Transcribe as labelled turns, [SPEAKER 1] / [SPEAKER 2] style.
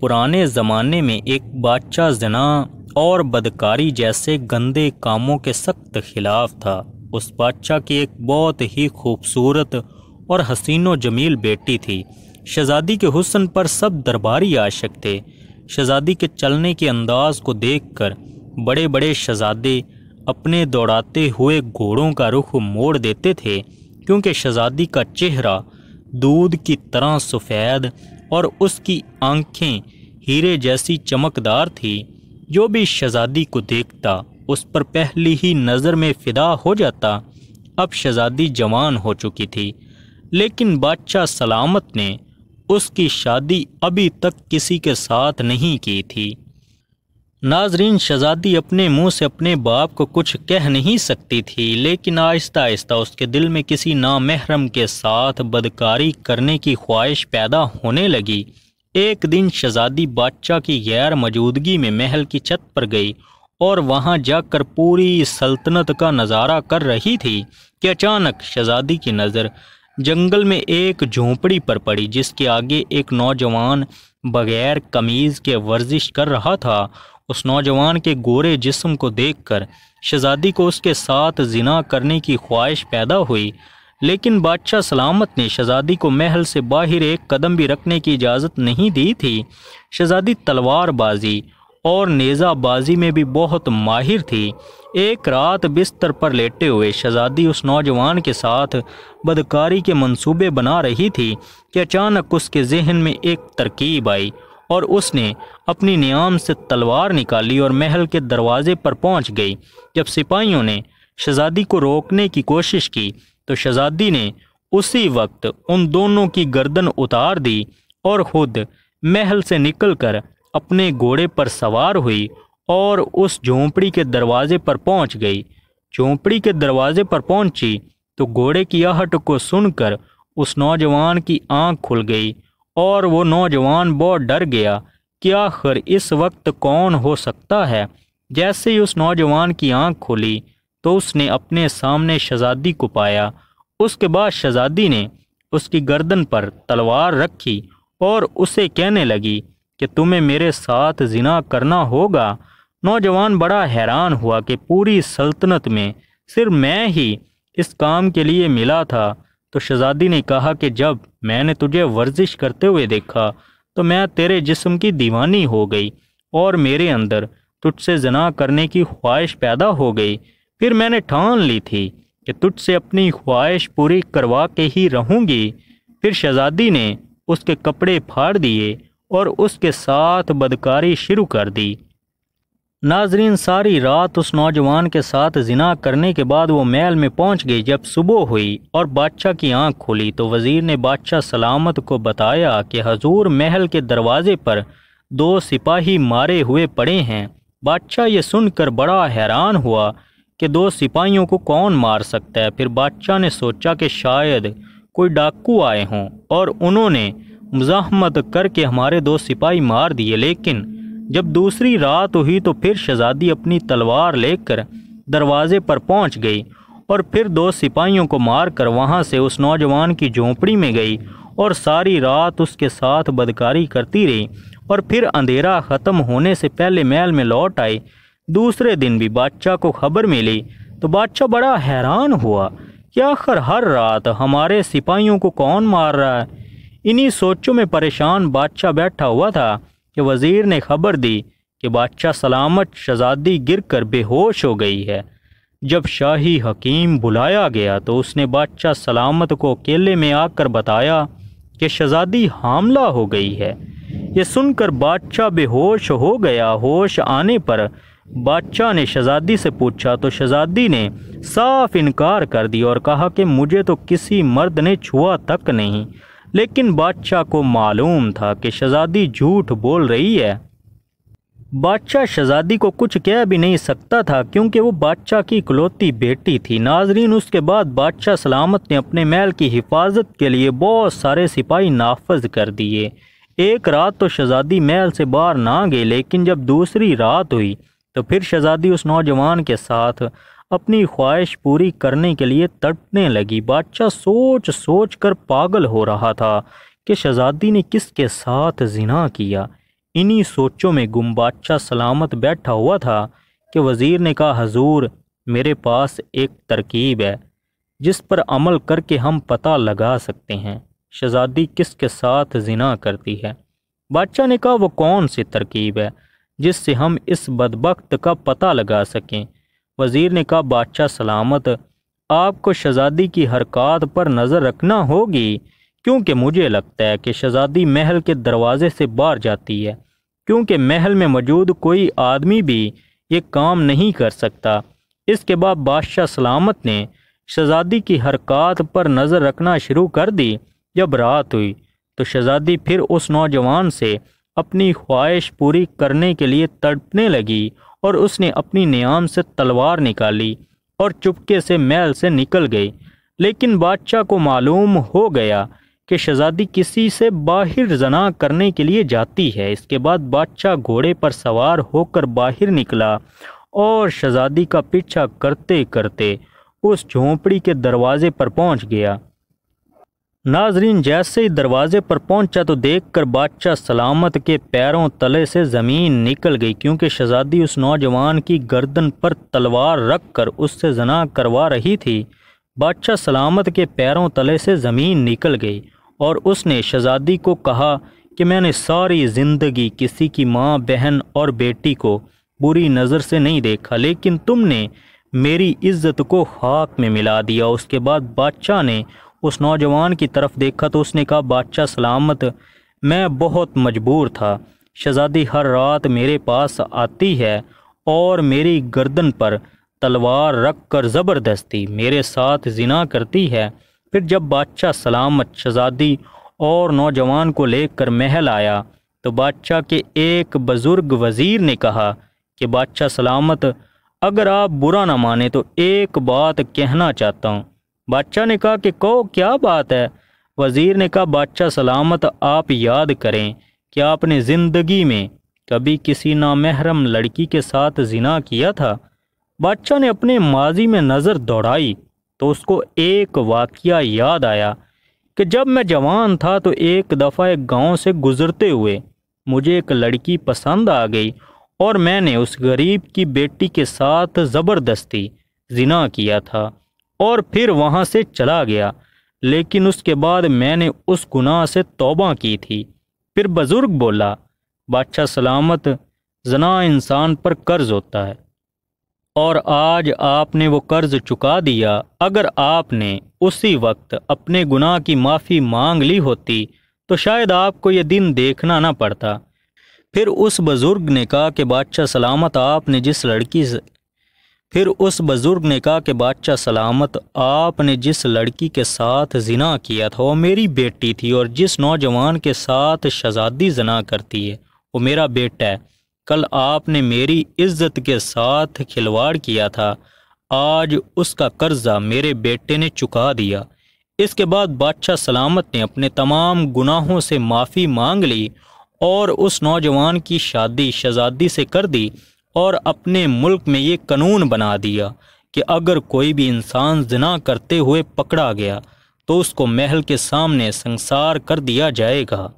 [SPEAKER 1] پرانے زمانے میں ایک بادشاہ زنا اور بدکاری جیسے گندے کاموں کے سخت خلاف تھا۔ اس بادشاہ کی ایک بہت ہی خوبصورت اور حسین و جمیل بیٹی تھی۔ شہزادی کے حسن پر سب درباری عاشق تھے۔ شہزادی کے چلنے کے انداز کو دیکھ کر بڑے بڑے شہزادے اپنے دوڑاتے ہوئے گھوڑوں کا رخ موڑ دیتے تھے، کیونکہ شہزادی کا چہرہ دودھ کی طرح سفید اور اس کی آنکھیں ہیرے جیسی چمکدار تھی۔ جو بھی شہزادی کو دیکھتا اس پر پہلی ہی نظر میں فدا ہو جاتا۔ اب شہزادی جوان ہو چکی تھی، لیکن بادشاہ سلامت نے اس کی شادی ابھی تک کسی کے ساتھ نہیں کی تھی۔ ناظرین، شہزادی اپنے منہ سے اپنے باپ کو کچھ کہہ نہیں سکتی تھی، لیکن آہستہ آہستہ اس کے دل میں کسی نامحرم کے ساتھ بدکاری کرنے کی خواہش پیدا ہونے لگی۔ ایک دن شہزادی بادشاہ کی غیر موجودگی میں محل کی چھت پر گئی اور وہاں جا کر پوری سلطنت کا نظارہ کر رہی تھی کہ اچانک شہزادی کی نظر جنگل میں ایک جھونپڑی پر پڑی، جس کے آگے ایک نوجوان بغیر قمیض کے ورزش کر رہا تھا۔ اس نوجوان کے گورے جسم کو دیکھ کر شہزادی کو اس کے ساتھ زنا کرنے کی خواہش پیدا ہوئی، لیکن بادشاہ سلامت نے شہزادی کو محل سے باہر ایک قدم بھی رکھنے کی اجازت نہیں دی تھی۔ شہزادی تلوار بازی اور نیزہ بازی میں بھی بہت ماہر تھی۔ ایک رات بستر پر لیٹے ہوئے شہزادی اس نوجوان کے ساتھ بدکاری کے منصوبے بنا رہی تھی کہ اچانک اس کے ذہن میں ایک ترکیب آئی اور اس نے اپنی نیام سے تلوار نکالی اور محل کے دروازے پر پہنچ گئی۔ جب سپاہیوں نے شہزادی کو روکنے کی کوشش کی تو شہزادی نے اسی وقت ان دونوں کی گردن اتار دی اور خود محل سے نکل کر اپنے گھوڑے پر سوار ہوئی اور اس جھونپڑی کے دروازے پر پہنچ گئی۔ جھونپڑی کے دروازے پر پہنچی تو گھوڑے کی آہٹ کو سن کر اس نوجوان کی آنکھ کھل گئی اور وہ نوجوان بہت ڈر گیا کہ آخر اس وقت کون ہو سکتا ہے۔ جیسے ہی اس نوجوان کی آنکھ کھلی تو اس نے اپنے سامنے شہزادی کو پایا۔ اس کے بعد شہزادی نے اس کی گردن پر تلوار رکھی اور اسے کہنے لگی کہ تمہیں میرے ساتھ زنا کرنا ہوگا۔ نوجوان بڑا حیران ہوا کہ پوری سلطنت میں صرف میں ہی اس کام کے لیے ملا تھا۔ تو شہزادی نے کہا کہ جب میں نے تجھے ورزش کرتے ہوئے دیکھا تو میں تیرے جسم کی دیوانی ہو گئی اور میرے اندر تجھ سے زنا کرنے کی خواہش پیدا ہو گئی۔ پھر میں نے ٹھان لی تھی کہ تجھ سے اپنی خواہش پوری کروا کے ہی رہوں گی۔ پھر شہزادی نے اس کے کپڑے پھاڑ دیے اور اس کے ساتھ بدکاری شروع کر دی۔ ناظرین، ساری رات اس نوجوان کے ساتھ زنا کرنے کے بعد وہ محل میں پہنچ گئی۔ جب صبح ہوئی اور بادشاہ کی آنکھ کھلی تو وزیر نے بادشاہ سلامت کو بتایا کہ حضور محل کے دروازے پر 2 سپاہی مارے ہوئے پڑے ہیں۔ بادشاہ یہ سن کر بڑا حیران ہوا کہ 2 سپاہیوں کو کون مار سکتا ہے۔ پھر بادشاہ نے سوچا کہ شاید کوئی ڈاکو آئے ہوں اور انہوں نے مزاحمت کر کے ہمارے 2 سپاہی مار دیے۔ لیکن جب دوسری رات ہوئی تو پھر شہزادی اپنی تلوار لے کر دروازے پر پہنچ گئی اور پھر 2 سپاہیوں کو مار کر وہاں سے اس نوجوان کی جھونپڑی میں گئی اور ساری رات اس کے ساتھ بدکاری کرتی رہی اور پھر اندھیرا ختم ہونے سے پہلے محل میں لوٹ آئی۔ دوسرے دن بھی بادشاہ کو خبر ملی تو بادشاہ بڑا حیران ہوا کہ آخر ہر رات ہمارے سپاہیوں کو کون مار رہا ہے۔ انہی سوچوں میں پریشان بادشاہ بیٹھا ہوا تھا کہ وزیر نے خبر دی کہ بادشاہ سلامت شہزادی گر کر بے ہوش ہو گئی ہے۔ جب شاہی حکیم بلایا گیا تو اس نے بادشاہ سلامت کو اکیلے میں آ کر بتایا کہ شہزادی حاملہ ہو گئی ہے۔ یہ سن کر بادشاہ بے ہوش ہو گیا۔ ہوش آنے پر بادشاہ نے شہزادی سے پوچھا تو شہزادی نے صاف انکار کر دیا اور کہا کہ مجھے تو کسی مرد نے چھوا تک نہیں۔ لیکن بادشاہ کو معلوم تھا کہ شہزادی جھوٹ بول رہی ہے۔ بادشاہ شہزادی کو کچھ کہہ بھی نہیں سکتا تھا کیونکہ وہ بادشاہ کی اکلوتی بیٹی تھی۔ ناظرین، اس کے بعد بادشاہ سلامت نے اپنے محل کی حفاظت کے لیے بہت سارے سپاہی نافذ کر دیے۔ ایک رات تو شہزادی محل سے باہر نہ گئی، لیکن جب دوسری رات ہوئی تو پھر شہزادی اس نوجوان کے ساتھ اپنی خواہش پوری کرنے کے لیے تڑپنے لگی۔ بادشاہ سوچ سوچ کر پاگل ہو رہا تھا کہ شہزادی نے کس کے ساتھ زنا کیا۔ انہی سوچوں میں گم بادشاہ سلامت بیٹھا ہوا تھا کہ وزیر نے کہا حضور میرے پاس ایک ترکیب ہے جس پر عمل کر کے ہم پتہ لگا سکتے ہیں شہزادی کس کے ساتھ زنا کرتی ہے۔ بادشاہ نے کہا وہ کون سی ترکیب ہے جس سے ہم اس بدبخت کا پتہ لگا سکیں؟ وزیر نے کہا بادشاہ سلامت آپ کو شہزادی کی حرکات پر نظر رکھنا ہوگی، کیونکہ مجھے لگتا ہے کہ شہزادی محل کے دروازے سے باہر جاتی ہے، کیونکہ محل میں موجود کوئی آدمی بھی یہ کام نہیں کر سکتا۔ اس کے بعد بادشاہ سلامت نے شہزادی کی حرکات پر نظر رکھنا شروع کر دی۔ جب رات ہوئی تو شہزادی پھر اس نوجوان سے اپنی خواہش پوری کرنے کے لیے تڑپنے لگی اور اس نے اپنی نیام سے تلوار نکالی اور چپکے سے محل سے نکل گئی۔ لیکن بادشاہ کو معلوم ہو گیا کہ شہزادی کسی سے باہر زنا کرنے کے لیے جاتی ہے۔ اس کے بعد بادشاہ گھوڑے پر سوار ہو کر باہر نکلا اور شہزادی کا پیچھا کرتے کرتے اس جھونپڑی کے دروازے پر پہنچ گیا۔ ناظرین جیسے ہی دروازے پر پہنچا تو دیکھ کر بادشاہ سلامت کے پیروں تلے سے زمین نکل گئی، کیونکہ شہزادی اس نوجوان کی گردن پر تلوار رکھ کر اس سے زنا کروا رہی تھی۔ بادشاہ سلامت کے پیروں تلے سے زمین نکل گئی اور اس نے شہزادی کو کہا کہ میں نے ساری زندگی کسی کی ماں بہن اور بیٹی کو بری نظر سے نہیں دیکھا، لیکن تم نے میری عزت کو خاک میں ملا دیا۔ اس کے بعد بادشاہ نے اس نوجوان کی طرف دیکھا تو اس نے کہا بادشاہ سلامت میں بہت مجبور تھا، شہزادی ہر رات میرے پاس آتی ہے اور میری گردن پر تلوار رکھ کر زبردستی میرے ساتھ زنا کرتی ہے۔ پھر جب بادشاہ سلامت شہزادی اور نوجوان کو لے کر محل آیا تو بادشاہ کے ایک بزرگ وزیر نے کہا کہ بادشاہ سلامت اگر آپ برا نہ مانیں تو ایک بات کہنا چاہتا ہوں۔ بادشاہ نے کہا کہ کہو کیا بات ہے؟ وزیر نے کہا بادشاہ سلامت آپ یاد کریں کہ آپ نے زندگی میں کبھی کسی نامحرم لڑکی کے ساتھ زنا کیا تھا۔ بادشاہ نے اپنے ماضی میں نظر دوڑائی تو اس کو ایک واقعہ یاد آیا کہ جب میں جوان تھا تو ایک دفعہ ایک گاؤں سے گزرتے ہوئے مجھے ایک لڑکی پسند آ گئی اور میں نے اس غریب کی بیٹی کے ساتھ زبردستی زنا کیا تھا اور پھر وہاں سے چلا گیا، لیکن اس کے بعد میں نے اس گناہ سے توبہ کی تھی۔ پھر بزرگ بولا بادشاہ سلامت زنا انسان پر قرض ہوتا ہے اور آج آپ نے وہ قرض چکا دیا۔ اگر آپ نے اسی وقت اپنے گناہ کی معافی مانگ لی ہوتی تو شاید آپ کو یہ دن دیکھنا نہ پڑتا۔ پھر اس بزرگ نے کہا کہ بادشاہ سلامت آپ نے جس لڑکی کے ساتھ زنا کیا تھا وہ میری بیٹی تھی، اور جس نوجوان کے ساتھ شہزادی زنا کرتی ہے وہ میرا بیٹا ہے۔ کل آپ نے میری عزت کے ساتھ کھلواڑ کیا تھا، آج اس کا قرضہ میرے بیٹے نے چکا دیا۔ اس کے بعد بادشاہ سلامت نے اپنے تمام گناہوں سے معافی مانگ لی اور اس نوجوان کی شادی شہزادی سے کر دی، اور اپنے ملک میں یہ قانون بنا دیا کہ اگر کوئی بھی انسان زنا کرتے ہوئے پکڑا گیا تو اس کو محل کے سامنے سنسار کر دیا جائے گا۔